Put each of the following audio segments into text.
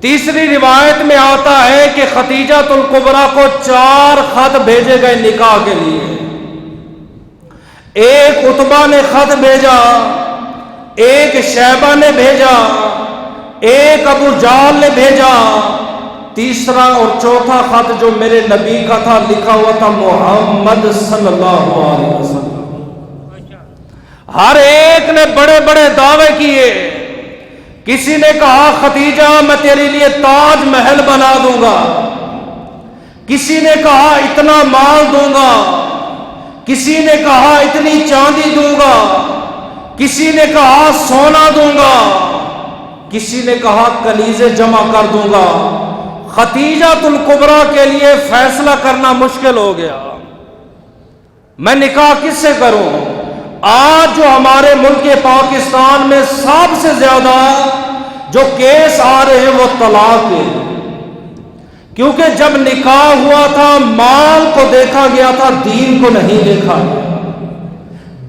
تیسری روایت میں آتا ہے کہ خدیجہ الکبریٰ کو 4 خط بھیجے گئے نکاح کے لیے۔ ایک عتبہ نے خط بھیجا، ایک شیبہ نے بھیجا، ایک ابو جہل نے بھیجا، تیسرا اور چوتھا خط جو میرے نبی کا تھا لکھا ہوا تھا محمد صلی اللہ علیہ وسلم۔ ہر ایک نے بڑے بڑے دعوے کیے۔ کسی نے کہا خدیجہ میں تیرے لیے تاج محل بنا دوں گا، کسی نے کہا اتنا مال دوں گا، کسی نے کہا اتنی چاندی دوں گا، کسی نے کہا سونا دوں گا، کسی نے کہا کنیزیں جمع کر دوں گا۔ خدیجہ الکبریٰ کے لیے فیصلہ کرنا مشکل ہو گیا، میں نکاح کس سے کروں؟ آج جو ہمارے ملک پاکستان میں سب سے زیادہ جو کیس آ رہے ہیں وہ طلاق کے، کیونکہ جب نکاح ہوا تھا مال کو دیکھا گیا تھا، دین کو نہیں دیکھا گیا،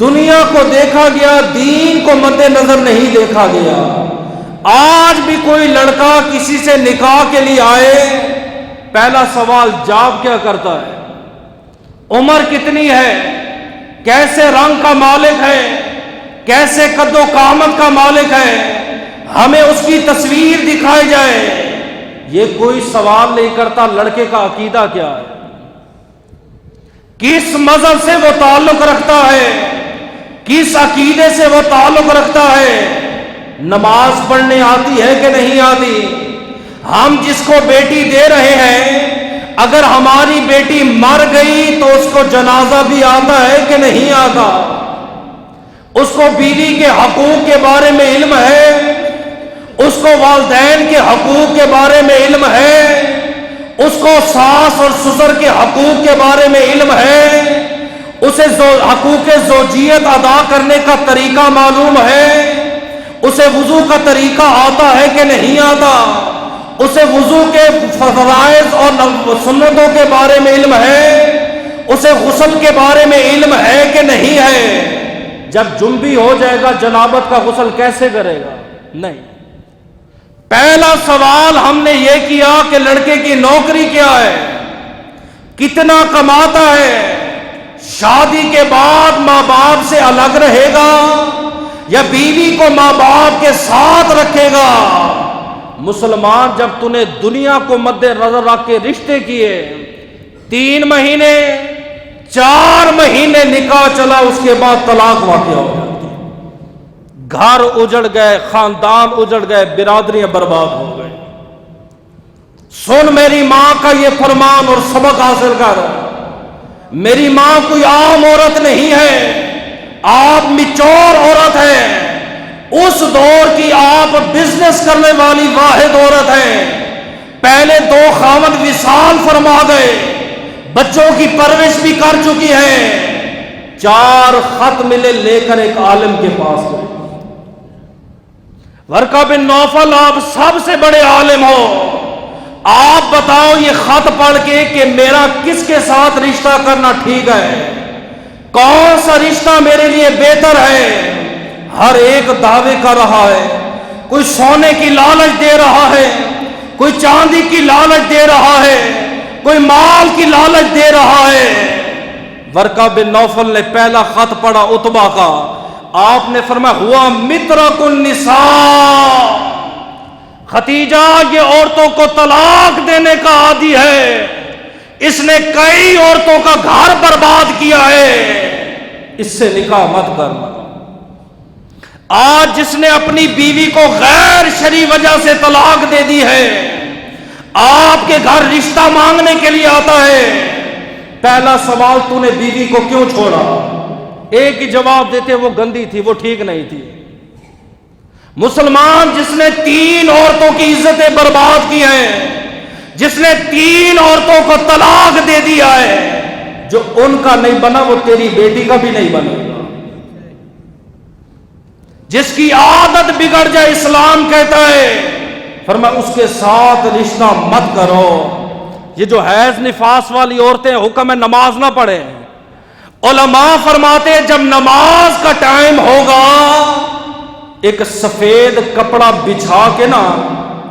دنیا کو دیکھا گیا، دین کو مد نظر نہیں دیکھا گیا۔ آج بھی کوئی لڑکا کسی سے نکاح کے لیے آئے، پہلا سوال جاب کیا کرتا ہے، عمر کتنی ہے، کیسے رنگ کا مالک ہے، کیسے قد و قامت کا مالک ہے، ہمیں اس کی تصویر دکھائی جائے۔ یہ کوئی سوال نہیں کرتا لڑکے کا عقیدہ کیا ہے، کس مذہب سے وہ تعلق رکھتا ہے، کس عقیدے سے وہ تعلق رکھتا ہے، نماز پڑھنے آتی ہے کہ نہیں آتی۔ ہم جس کو بیٹی دے رہے ہیں، اگر ہماری بیٹی مر گئی تو اس کو جنازہ بھی آتا ہے کہ نہیں آتا، اس کو بیوی کے حقوق کے بارے میں علم ہے، اس کو والدین کے حقوق کے بارے میں علم ہے، اس کو ساس اور سسر کے حقوق کے بارے میں علم ہے، اسے حقوق زوجیت ادا کرنے کا طریقہ معلوم ہے، اسے وضو کا طریقہ آتا ہے کہ نہیں آتا، اسے وضو کے فرائض اور سنتوں کے بارے میں علم ہے، اسے غسل کے بارے میں علم ہے کہ نہیں ہے۔ جب جنبی ہو جائے گا جنابت کا غسل کیسے کرے گا؟ نہیں۔ پہلا سوال ہم نے یہ کیا کہ لڑکے کی نوکری کیا ہے، کتنا کماتا ہے، شادی کے بعد ماں باپ سے الگ رہے گا یا بیوی کو ماں باپ کے ساتھ رکھے گا۔ مسلمان جب تو نے دنیا کو مد نظر رکھ کے رشتے کیے، 3 مہینے 4 مہینے نکاح چلا، اس کے بعد طلاق واقع ہو گیا، گھر اجڑ گئے، خاندان اجڑ گئے، برادریاں برباد ہو گئے۔ سن میری ماں کا یہ فرمان اور سبق حاصل کر، میری ماں کوئی عام عورت نہیں ہے، آپ میچور عورت ہے، اس دور کی آپ بزنس کرنے والی واحد عورت ہیں۔ پہلے 2 خاوند وصال فرما گئے، بچوں کی پرورش بھی کر چکی ہے، 4 خط ملے لے کر ایک عالم کے پاس گئے۔ ورقہ بن نوفل آپ سب سے بڑے عالم ہو، آپ بتاؤ یہ خط پڑھ کے کہ میرا کس کے ساتھ رشتہ کرنا ٹھیک ہے، کون سا رشتہ میرے لیے بہتر ہے۔ ہر ایک دعوے کر رہا ہے، کوئی سونے کی لالچ دے رہا ہے، کوئی چاندی کی لالچ دے رہا ہے، کوئی مال کی لالچ دے رہا ہے۔ ورقہ بن نوفل نے پہلا خط پڑھا عتبہ کا، آپ نے فرمایا ہوا مترک النساء، خدیجہ یہ عورتوں کو طلاق دینے کا عادی ہے، اس نے کئی عورتوں کا گھر برباد کیا ہے، اس سے نکاح مت کرنا۔ آج جس نے اپنی بیوی کو غیر شرعی وجہ سے طلاق دے دی ہے، آپ کے گھر رشتہ مانگنے کے لیے آتا ہے، پہلا سوال تو نے بیوی کو کیوں چھوڑا؟ ایک ہی جواب دیتے وہ گندی تھی، وہ ٹھیک نہیں تھی۔ مسلمان جس نے 3 عورتوں کی عزتیں برباد کی ہیں، جس نے 3 عورتوں کو طلاق دے دیا ہے، جو ان کا نہیں بنا وہ تیری بیٹی کا بھی نہیں بنے گا۔ جس کی عادت بگڑ جائے اسلام کہتا ہے، فرمایا اس کے ساتھ رشتہ مت کرو۔ یہ جو حیض نفاس والی عورتیں حکم ہے نماز نہ پڑھیں، علماء فرماتے ہیں جب نماز کا ٹائم ہوگا ایک سفید کپڑا بچھا کے نا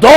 2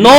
9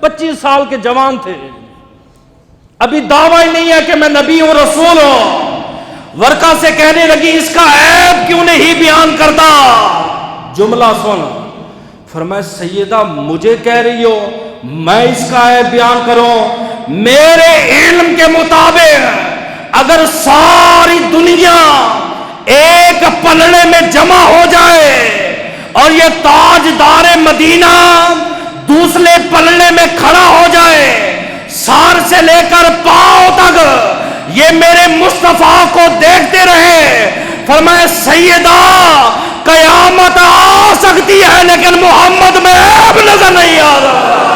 25 سال کے جوان تھے، ابھی دعویٰ ہی نہیں ہے کہ میں نبی ہوں، رسول ہوں۔ ورقہ سے کہنے لگی اس کا عیب کیوں نہیں بیان کرتا؟ جملہ سن، فرمایا سیدہ مجھے کہہ رہی ہو میں اس کا عیب بیان کروں؟ میرے علم کے مطابق اگر ساری دنیا ایک پلڑے میں جمع ہو جائے اور یہ تاجدار مدینہ دوسرے پلڑے میں کھڑا ہو جائے، سار سے لے کر پاؤں تک یہ میرے مصطفیٰ کو دیکھتے رہے، فرمایا سیدہ قیامت آ سکتی ہے لیکن محمد میں عیب نظر نہیں آ رہا۔